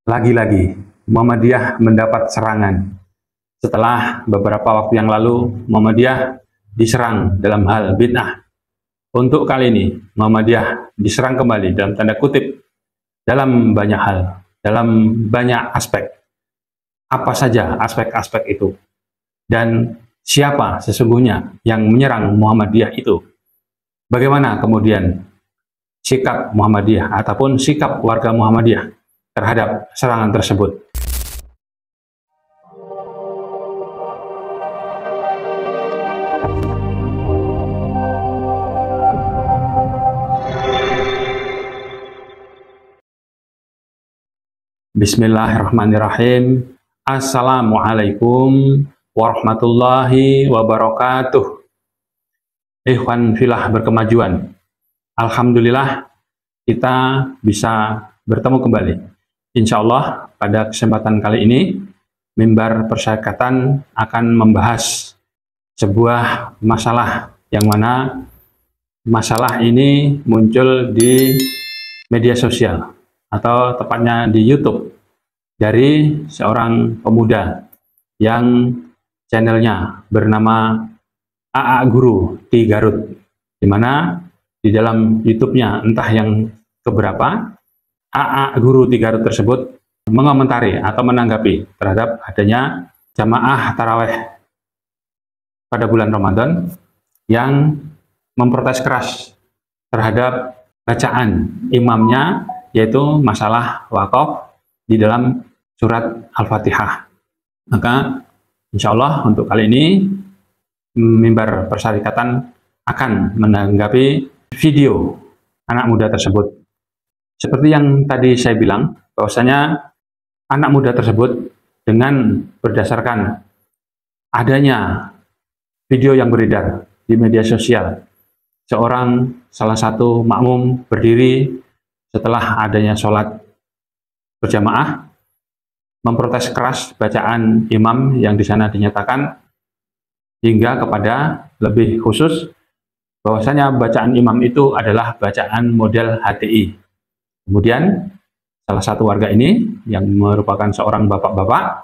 Lagi-lagi Muhammadiyah mendapat serangan. Setelah beberapa waktu yang lalu Muhammadiyah diserang dalam hal bid'ah. Untuk kali ini Muhammadiyah diserang kembali dalam tanda kutip dalam banyak hal, dalam banyak aspek. Apa saja aspek-aspek itu? Dan siapa sesungguhnya yang menyerang Muhammadiyah itu? Bagaimana kemudian sikap Muhammadiyah ataupun sikap warga Muhammadiyah terhadap serangan tersebut? Bismillahirrahmanirrahim. Assalamualaikum warahmatullahi wabarakatuh. Ikhwan filah berkemajuan. Alhamdulillah kita bisa bertemu kembali. Insya Allah pada kesempatan kali ini Mimbar Persyarikatan akan membahas sebuah masalah yang mana masalah ini muncul di media sosial atau tepatnya di YouTube dari seorang pemuda yang channelnya bernama AA Guru di Garut, di mana di dalam YouTube-nya entah yang keberapa, AA Guru di Garut tersebut mengomentari atau menanggapi terhadap adanya jamaah taraweh pada bulan Ramadan yang memprotes keras terhadap bacaan imamnya, yaitu masalah wakaf di dalam surat Al-Fatihah. Maka insya Allah untuk kali ini Mimbar Persyarikatan akan menanggapi video anak muda tersebut. Seperti yang tadi saya bilang, bahwasanya anak muda tersebut dengan berdasarkan adanya video yang beredar di media sosial, salah satu makmum berdiri setelah adanya sholat berjamaah memprotes keras bacaan imam yang di sana dinyatakan, hingga kepada lebih khusus bahwasanya bacaan imam itu adalah bacaan model HTI. Kemudian salah satu warga ini yang merupakan seorang bapak-bapak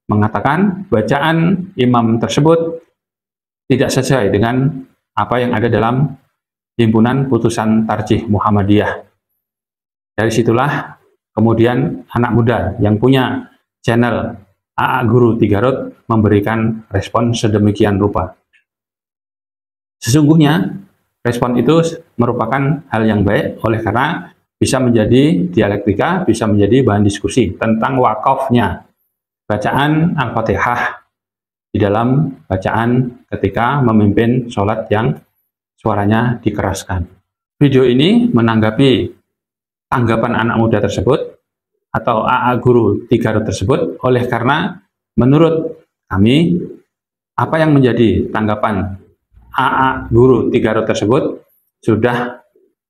mengatakan bacaan imam tersebut tidak sesuai dengan apa yang ada dalam himpunan putusan tarjih Muhammadiyah. Dari situlah kemudian anak muda yang punya channel AA Guru di Garut memberikan respon sedemikian rupa. Sesungguhnya respon itu merupakan hal yang baik oleh karena bisa menjadi dialektika, bisa menjadi bahan diskusi tentang wakafnya bacaan Al-Fatihah di dalam bacaan ketika memimpin sholat yang suaranya dikeraskan. Video ini menanggapi tanggapan anak muda tersebut atau AA Guru di Garut tersebut, oleh karena menurut kami apa yang menjadi tanggapan AA Guru di Garut tersebut sudah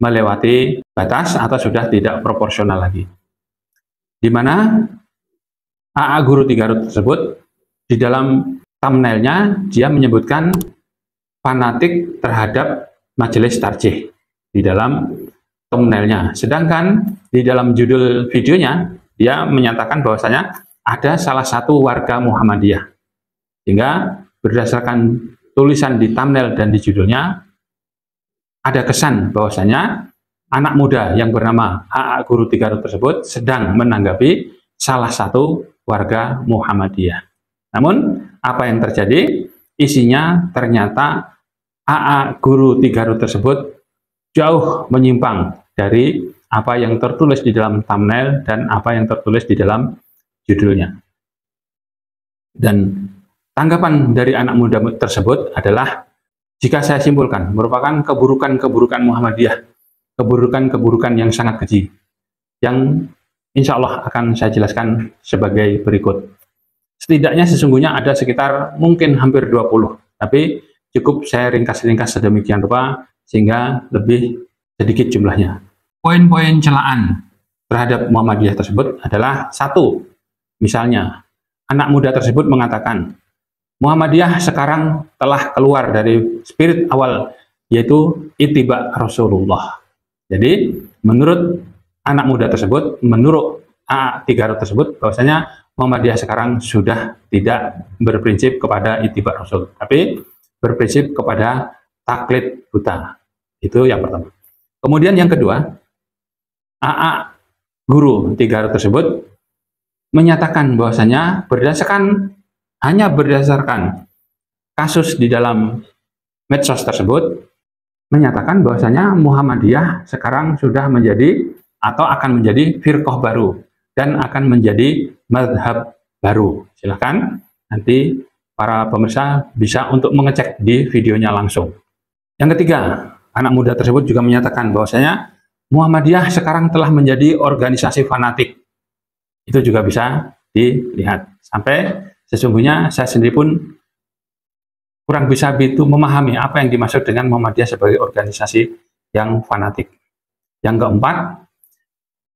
melewati batas atau sudah tidak proporsional lagi. Di mana AA Guru di Garut tersebut di dalam thumbnailnya dia menyebutkan fanatik terhadap majelis tarjih di dalam thumbnailnya. Sedangkan di dalam judul videonya dia menyatakan bahwasanya ada salah satu warga Muhammadiyah. Sehingga berdasarkan tulisan di thumbnail dan di judulnya ada kesan bahwasanya anak muda yang bernama AA Guru di Garut tersebut sedang menanggapi salah satu warga Muhammadiyah. Namun apa yang terjadi? Isinya ternyata AA Guru di Garut tersebut jauh menyimpang dari apa yang tertulis di dalam thumbnail dan apa yang tertulis di dalam judulnya. Dan tanggapan dari anak muda tersebut adalah, jika saya simpulkan, merupakan keburukan-keburukan Muhammadiyah, keburukan-keburukan yang sangat keji, yang insya Allah akan saya jelaskan sebagai berikut. Setidaknya sesungguhnya ada sekitar mungkin hampir 20, tapi cukup saya ringkas-ringkas sedemikian rupa sehingga lebih sedikit jumlahnya. Poin-poin celaan terhadap Muhammadiyah tersebut adalah: satu, misalnya anak muda tersebut mengatakan Muhammadiyah sekarang telah keluar dari spirit awal, yaitu ittiba Rasulullah. Jadi menurut anak muda tersebut, menurut AA Garut tersebut bahwasanya Muhammadiyah sekarang sudah tidak berprinsip kepada ittiba Rasul, tapi berprinsip kepada taklid buta. Itu yang pertama. Kemudian yang kedua, AA Guru Garut tersebut menyatakan bahwasanya hanya berdasarkan kasus di dalam medsos tersebut, menyatakan bahwasanya Muhammadiyah sekarang sudah menjadi atau akan menjadi firqah baru dan akan menjadi mazhab baru. Silahkan nanti para pemirsa bisa untuk mengecek di videonya langsung. Yang ketiga, anak muda tersebut juga menyatakan bahwasanya Muhammadiyah sekarang telah menjadi organisasi fanatik. Itu juga bisa dilihat. Sampai sesungguhnya saya sendiri pun kurang bisa memahami apa yang dimaksud dengan Muhammadiyah sebagai organisasi yang fanatik. Yang keempat,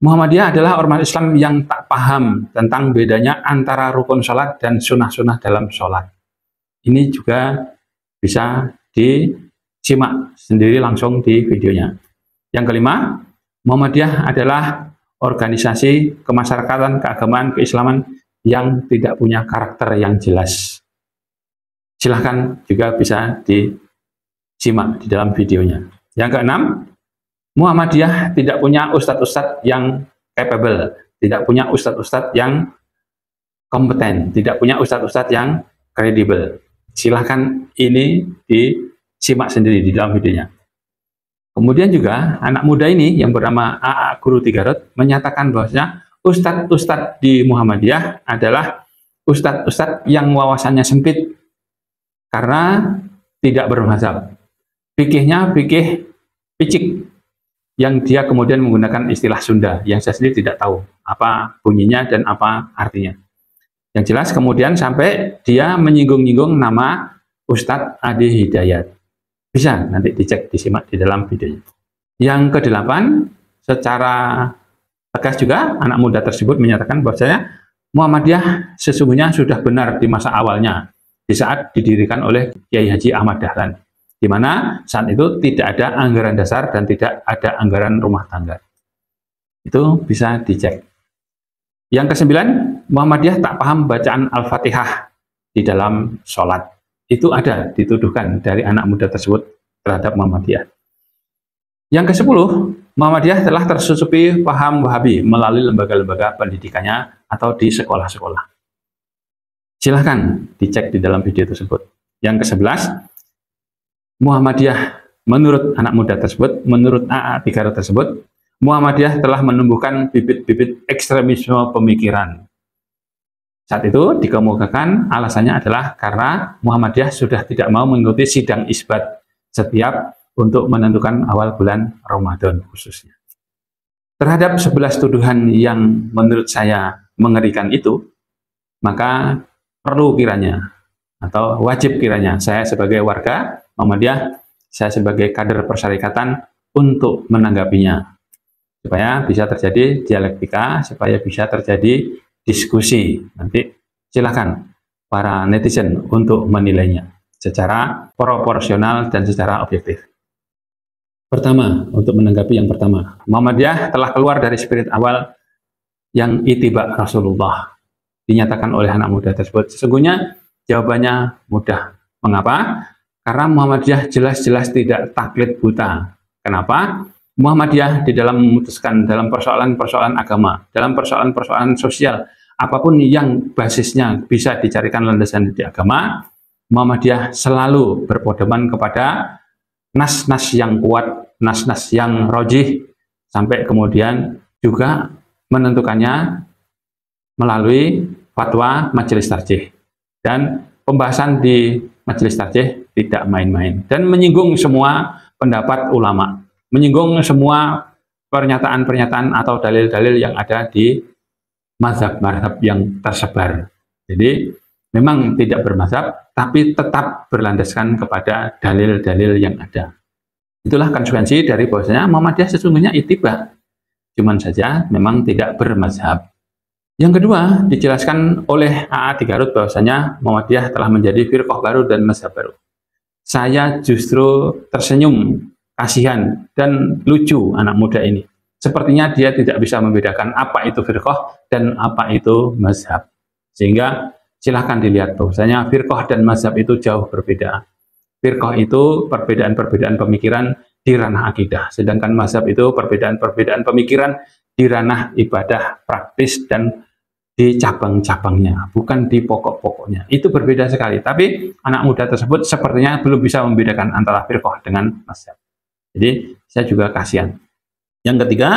Muhammadiyah adalah ormas Islam yang tak paham tentang bedanya antara rukun sholat dan sunnah-sunnah dalam sholat. Ini juga bisa disimak sendiri langsung di videonya. Yang kelima, Muhammadiyah adalah organisasi kemasyarakatan, keagamaan, keislaman yang tidak punya karakter yang jelas. Silahkan juga bisa disimak di dalam videonya. Yang keenam, Muhammadiyah tidak punya ustadz-ustadz yang capable, tidak punya ustadz-ustadz yang kompeten, tidak punya ustadz-ustadz yang kredibel. Silahkan ini disimak sendiri di dalam videonya. Kemudian juga anak muda ini yang bernama AA Guru Garut menyatakan bahwasanya ustadz-ustadz di Muhammadiyah adalah ustadz-ustadz yang wawasannya sempit karena tidak bermazhab. Fikihnya fikih picik, yang dia kemudian menggunakan istilah Sunda yang saya sendiri tidak tahu apa bunyinya dan apa artinya. Yang jelas kemudian sampai dia menyinggung-nyinggung nama Ustadz Adi Hidayat. Bisa nanti dicek, disimak di dalam videonya. Yang kedelapan, secara tegas juga anak muda tersebut menyatakan bahwasanya Muhammadiyah sesungguhnya sudah benar di masa awalnya, di saat didirikan oleh Kiai Haji Ahmad Dahlan, di mana saat itu tidak ada anggaran dasar dan tidak ada anggaran rumah tangga. Itu bisa dicek. Yang kesembilan, Muhammadiyah tak paham bacaan Al-Fatihah di dalam sholat. Itu ada dituduhkan dari anak muda tersebut terhadap Muhammadiyah. Yang ke-10, Muhammadiyah telah tersusupi paham Wahabi melalui lembaga-lembaga pendidikannya atau di sekolah-sekolah. Silahkan dicek di dalam video tersebut. Yang ke-11, Muhammadiyah menurut anak muda tersebut, menurut AA Garut tersebut, Muhammadiyah telah menumbuhkan bibit-bibit ekstremisme pemikiran. Saat itu dikemukakan alasannya adalah karena Muhammadiyah sudah tidak mau mengikuti sidang isbat setiap untuk menentukan awal bulan Ramadan khususnya. Terhadap 11 tuduhan yang menurut saya mengerikan itu, maka perlu kiranya atau wajib kiranya saya sebagai warga Muhammadiyah, saya sebagai kader persyarikatan untuk menanggapinya supaya bisa terjadi dialektika, supaya bisa terjadi diskusi. Nanti silakan para netizen untuk menilainya secara proporsional dan secara objektif. Pertama, untuk menanggapi yang pertama, Muhammadiyah telah keluar dari spirit awal yang ittiba Rasulullah, dinyatakan oleh anak muda tersebut. Sesungguhnya jawabannya mudah. Mengapa? Karena Muhammadiyah jelas-jelas tidak taklid buta. Kenapa? Muhammadiyah di dalam memutuskan dalam persoalan-persoalan agama, dalam persoalan-persoalan sosial, apapun yang basisnya bisa dicarikan landasan di agama, Muhammadiyah selalu berpedoman kepada nas-nas yang kuat, nas-nas yang rojih, sampai kemudian juga menentukannya melalui fatwa majelis tarjih. Dan pembahasan di majelis tarjih tidak main-main dan menyinggung semua pendapat ulama, menyinggung semua pernyataan-pernyataan atau dalil-dalil yang ada di mazhab-mazhab yang tersebar. Jadi memang tidak bermazhab, tapi tetap berlandaskan kepada dalil-dalil yang ada. Itulah konsekuensi dari bahwasanya Muhammadiyah sesungguhnya ittiba, cuman saja memang tidak bermazhab. Yang kedua, dijelaskan oleh AA Garut bahwasanya Muhammadiyah telah menjadi firqah baru dan mazhab baru. Saya justru tersenyum, kasihan, dan lucu anak muda ini. sepertinya dia tidak bisa membedakan apa itu firqah dan apa itu mazhab. Sehingga silahkan dilihat bahwasanya firqah dan mazhab itu jauh berbeda. Firqah itu perbedaan-perbedaan pemikiran di ranah akidah, sedangkan mazhab itu perbedaan-perbedaan pemikiran di ranah ibadah praktis dan di cabang-cabangnya, bukan di pokok-pokoknya. Itu berbeda sekali. Tapi anak muda tersebut sepertinya belum bisa membedakan antara firqah dengan mazhab. Jadi saya juga kasihan. Yang ketiga,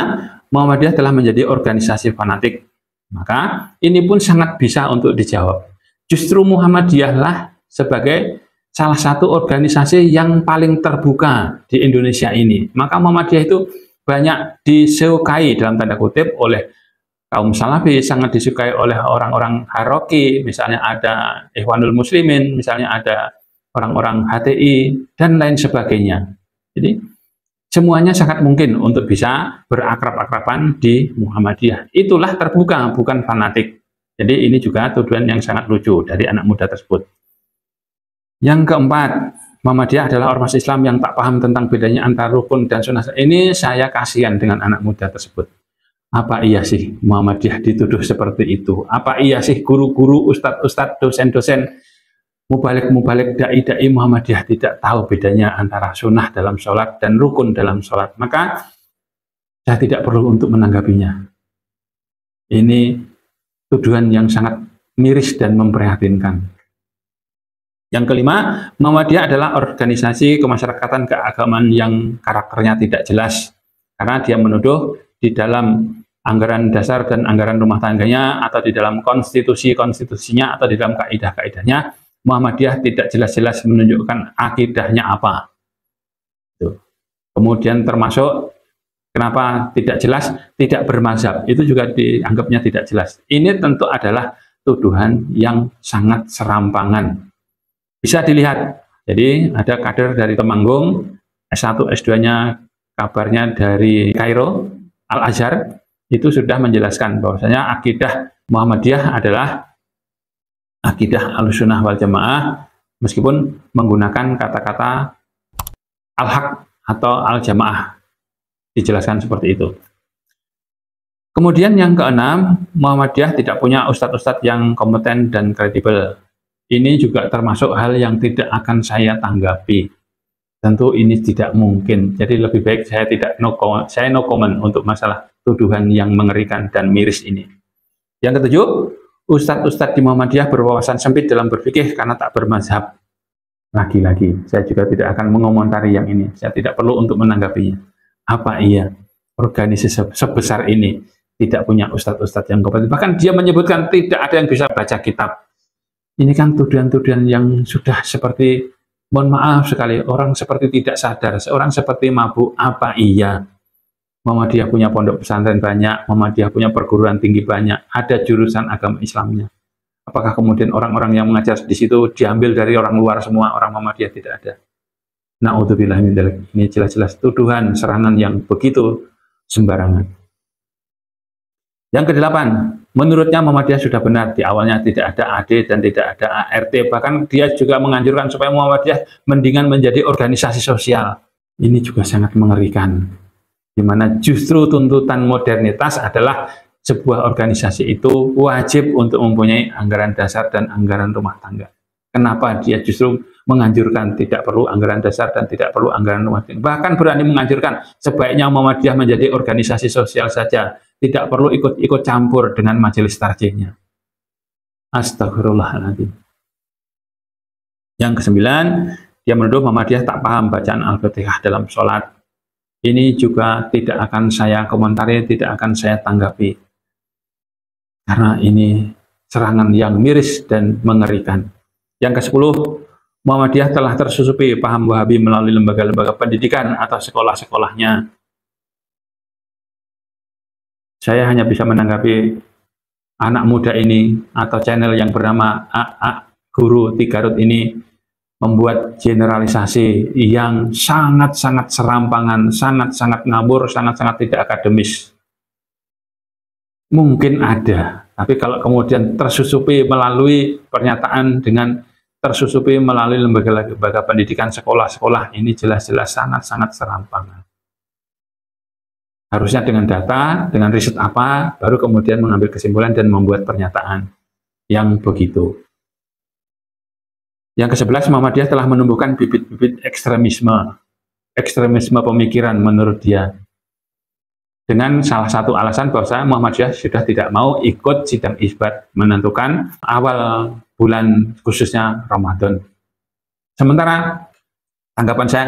Muhammadiyah telah menjadi organisasi fanatik. Maka ini pun sangat bisa untuk dijawab. Justru Muhammadiyah lah sebagai salah satu organisasi yang paling terbuka di Indonesia ini. Maka Muhammadiyah itu banyak disukai dalam tanda kutip oleh kaum Salafi, sangat disukai oleh orang-orang Haroki, misalnya ada Ikhwanul Muslimin, misalnya ada orang-orang HTI, dan lain sebagainya. Jadi, semuanya sangat mungkin untuk bisa berakrab-akraban di Muhammadiyah. Itulah terbuka, bukan fanatik. Jadi, ini juga tuduhan yang sangat lucu dari anak muda tersebut. Yang keempat, Muhammadiyah adalah ormas Islam yang tak paham tentang bedanya antara rukun dan sunnah. Ini saya kasihan dengan anak muda tersebut. Apa iya sih Muhammadiyah dituduh seperti itu? Apa iya sih guru-guru, ustadz-ustadz, dosen-dosen, mubalik-mubalik, dai-dai Muhammadiyah tidak tahu bedanya antara sunnah dalam sholat dan rukun dalam sholat? Maka saya tidak perlu untuk menanggapinya. Ini tuduhan yang sangat miris dan memprihatinkan. Yang kelima, Muhammadiyah adalah organisasi kemasyarakatan keagamaan yang karakternya tidak jelas. Karena dia menuduh di dalam anggaran dasar dan anggaran rumah tangganya, atau di dalam konstitusinya, atau di dalam kaidah-kaidahnya, Muhammadiyah tidak jelas-jelas menunjukkan akidahnya apa. Kemudian termasuk kenapa tidak jelas, tidak bermazhab, itu juga dianggapnya tidak jelas. Ini tentu adalah tuduhan yang sangat serampangan. Bisa dilihat, jadi ada kader dari Temanggung, S1, S2-nya kabarnya dari Kairo, Al-Azhar, itu sudah menjelaskan bahwasanya akidah Muhammadiyah adalah akidah Ahlussunnah wal Jamaah, meskipun menggunakan kata-kata al-haq atau al-jamaah. Dijelaskan seperti itu. Kemudian yang keenam, Muhammadiyah tidak punya ustadz-ustadz yang kompeten dan kredibel. Ini juga termasuk hal yang tidak akan saya tanggapi. Tentu ini tidak mungkin. Jadi lebih baik saya no comment untuk masalah tuduhan yang mengerikan dan miris ini. Yang ketujuh, ustadz-ustadz di Muhammadiyah berwawasan sempit dalam berfikih karena tak bermazhab. Lagi-lagi, saya juga tidak akan mengomentari yang ini. Saya tidak perlu untuk menanggapinya. Apa iya organisasi sebesar ini tidak punya ustadz-ustadz yang kompeten? Bahkan dia menyebutkan tidak ada yang bisa baca kitab. Ini kan tuduhan-tuduhan yang sudah seperti, mohon maaf sekali, orang seperti tidak sadar, orang seperti mabuk. Apa iya Muhammadiyah punya pondok pesantren banyak, Muhammadiyah punya perguruan tinggi banyak, ada jurusan agama Islamnya? Apakah kemudian orang-orang yang mengajar di situ diambil dari orang luar semua, orang Muhammadiyah? Tidak ada. Na'udzubillah min dzalik. Ini jelas-jelas tuduhan, serangan yang begitu sembarangan. Yang kedelapan, menurutnya Muhammadiyah sudah benar, di awalnya tidak ada AD dan tidak ada ART. Bahkan dia juga menganjurkan supaya Muhammadiyah mendingan menjadi organisasi sosial. Ini juga sangat mengerikan. Di mana justru tuntutan modernitas adalah sebuah organisasi itu wajib untuk mempunyai anggaran dasar dan anggaran rumah tangga. Kenapa dia justru menganjurkan tidak perlu anggaran dasar dan tidak perlu anggaran rumah tangga? Bahkan berani menganjurkan sebaiknya Muhammadiyah menjadi organisasi sosial saja. Tidak perlu ikut-ikut campur dengan majelis tarjihnya. Astagfirullahaladzim. Yang kesembilan, dia menuduh Muhammadiyah tak paham bacaan Al-Fatihah dalam sholat. Ini juga tidak akan saya komentari, tidak akan saya tanggapi. Karena ini serangan yang miris dan mengerikan. Yang ke-10, Muhammadiyah telah tersusupi paham Wahabi melalui lembaga-lembaga pendidikan atau sekolah-sekolahnya. Saya hanya bisa menanggapi anak muda ini atau channel yang bernama Guru Tigarut ini membuat generalisasi yang sangat-sangat serampangan, sangat-sangat ngabur, sangat-sangat tidak akademis. Mungkin ada, tapi kalau kemudian tersusupi melalui pernyataan dengan tersusupi melalui lembaga-lembaga pendidikan, sekolah-sekolah, ini jelas-jelas sangat-sangat serampangan. Harusnya dengan data, dengan riset apa, baru kemudian mengambil kesimpulan dan membuat pernyataan yang begitu. Yang ke-11, Muhammadiyah telah menumbuhkan bibit-bibit ekstremisme pemikiran menurut dia. Dengan salah satu alasan bahwa Muhammadiyah sudah tidak mau ikut sidang isbat menentukan awal bulan khususnya Ramadan. Sementara tanggapan saya,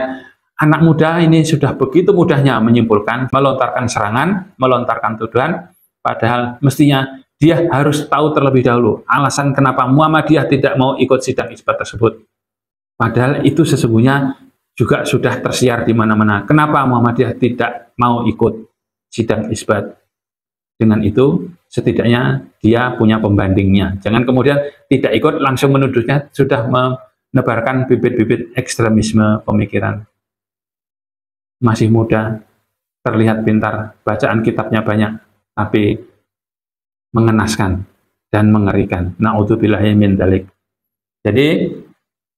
anak muda ini sudah begitu mudahnya menyimpulkan, melontarkan serangan, melontarkan tuduhan, padahal mestinya dia harus tahu terlebih dahulu alasan kenapa Muhammadiyah tidak mau ikut sidang isbat tersebut. Padahal itu sesungguhnya juga sudah tersiar di mana-mana. Kenapa Muhammadiyah tidak mau ikut sidang isbat? Dengan itu, setidaknya dia punya pembandingnya. Jangan kemudian tidak ikut langsung menuduhnya sudah menebarkan bibit-bibit ekstremisme pemikiran. Masih muda, terlihat pintar, bacaan kitabnya banyak, tapi mengenaskan dan mengerikan. Na'udzubillahi min dzalik. Jadi,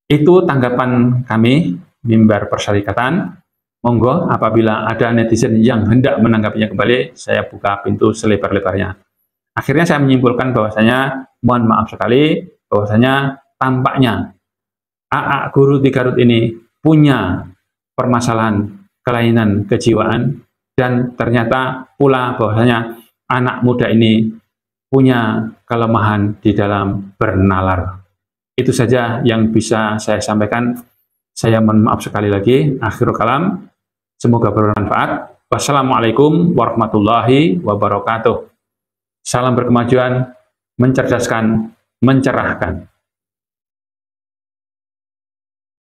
itu tanggapan kami, Mimbar Persyarikatan. Monggo, apabila ada netizen yang hendak menanggapinya kembali, saya buka pintu selebar-lebarnya. Akhirnya saya menyimpulkan bahwasanya, mohon maaf sekali, bahwasanya tampaknya AA Guru Tigarut ini punya permasalahan kelainan kejiwaan, dan ternyata pula bahwasanya anak muda ini punya kelemahan di dalam bernalar. Itu saja yang bisa saya sampaikan. Saya mohon maaf sekali lagi. Akhirul kalam, semoga bermanfaat. Wassalamualaikum warahmatullahi wabarakatuh. Salam berkemajuan, mencerdaskan, mencerahkan.